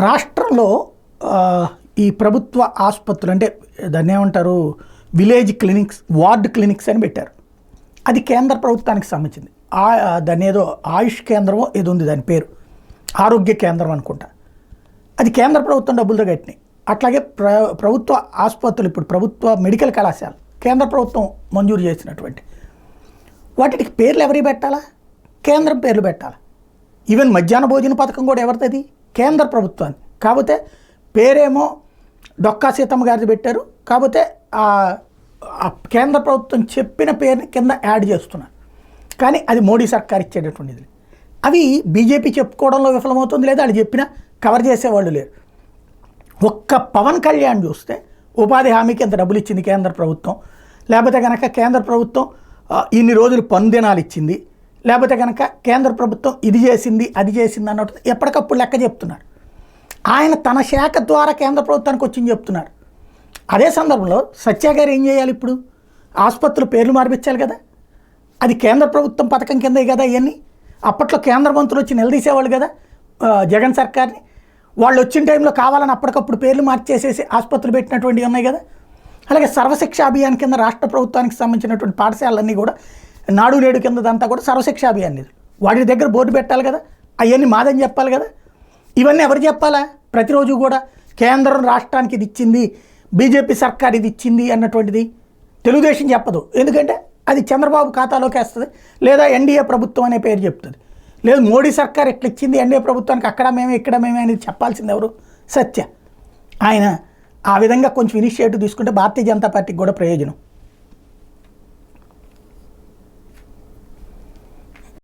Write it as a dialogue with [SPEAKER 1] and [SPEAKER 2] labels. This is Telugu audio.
[SPEAKER 1] రాష్ట్రంలో ఈ ప్రభుత్వ ఆసుపత్రులు అంటే దాన్ని ఏమంటారు, విలేజ్ క్లినిక్స్, వార్డ్ క్లినిక్స్ అని పెట్టారు. అది కేంద్ర ప్రభుత్వానికి సంబంధించింది. దాని ఏదో ఆయుష్ కేంద్రమో ఏదో ఉంది, దాని పేరు ఆరోగ్య కేంద్రం అనుకుంటా. అది కేంద్ర ప్రభుత్వం డబ్బులతో కట్టినాయి. అట్లాగే ప్రభుత్వ ఆసుపత్రులు, ఇప్పుడు ప్రభుత్వ మెడికల్ కళాశాల కేంద్ర ప్రభుత్వం మంజూరు చేసినటువంటి వాటికి పేర్లు ఎవరికి పెట్టాలా? కేంద్రం పేర్లు పెట్టాలా? ఈవెన్ మధ్యాహ్న భోజన పథకం కూడా ఎవరిది? కేంద్ర ప్రభుత్వాన్ని. కాకపోతే పేరేమో డొక్కా సీతమ్మ గారిది పెట్టారు. కాకపోతే కేంద్ర ప్రభుత్వం చెప్పిన పేరుని కింద యాడ్ చేస్తున్నారు. కానీ అది మోడీ సర్కార్ ఇచ్చేటటువంటిది. అవి బీజేపీ చెప్పుకోవడంలో విఫలమవుతుంది, లేదా వాళ్ళు చెప్పినా కవర్ చేసేవాళ్ళు లేరు. ఒక్క పవన్ కళ్యాణ్ చూస్తే ఉపాధి హామీకి ఎంత డబ్బులు ఇచ్చింది కేంద్ర ప్రభుత్వం, లేకపోతే కనుక కేంద్ర ప్రభుత్వం ఇన్ని రోజులు పన్నుదినాలు ఇచ్చింది, లేకపోతే కనుక కేంద్ర ప్రభుత్వం ఇది చేసింది అది చేసింది అన్నట్టు ఎప్పటికప్పుడు లెక్క చెప్తున్నారు. ఆయన తన శాఖ ద్వారా కేంద్ర ప్రభుత్వానికి వచ్చింది చెప్తున్నారు. అదే సందర్భంలో సత్య గారు ఏం చేయాలి? ఇప్పుడు ఆసుపత్రుల పేర్లు మార్పించాలి కదా. అది కేంద్ర ప్రభుత్వం పథకం కిందే కదా ఇవన్నీ. అప్పట్లో కేంద్ర మంత్రులు వచ్చి నిలదీసేవాళ్ళు కదా జగన్ సర్కార్ని. వాళ్ళు వచ్చిన టైంలో కావాలని అప్పటికప్పుడు పేర్లు మార్చేసేసి ఆసుపత్రులు పెట్టినటువంటివి ఉన్నాయి కదా. అలాగే సర్వశిక్ష అభియాన్ కింద రాష్ట్ర ప్రభుత్వానికి సంబంధించినటువంటి పాఠశాలన్నీ కూడా నాడు నేడు కిందదంతా కూడా సర్వశిక్ష అభియాన్ నిధులు. వాటి దగ్గర బోర్డు పెట్టాలి కదా, అవన్నీ మాదని చెప్పాలి కదా. ఇవన్నీ ఎవరు చెప్పాలా? ప్రతిరోజు కూడా కేంద్రం రాష్ట్రానికి ఇది ఇచ్చింది, బీజేపీ సర్కార్ ఇది ఇచ్చింది అన్నటువంటిది తెలుగుదేశం చెప్పదు. ఎందుకంటే అది చంద్రబాబు ఖాతాలోకి వేస్తుంది, లేదా ఎన్డీఏ ప్రభుత్వం అనే పేరు చెప్తుంది. లేదు మోడీ సర్కార్ ఎట్లా ఇచ్చింది ఎన్డీఏ ప్రభుత్వానికి, అక్కడ మేమే ఇక్కడ మేమే అనేది చెప్పాల్సింది ఎవరు? సత్య. ఆయన ఆ విధంగా కొంచెం ఇనిషియేటివ్ తీసుకుంటే భారతీయ జనతా పార్టీకి కూడా ప్రయోజనం.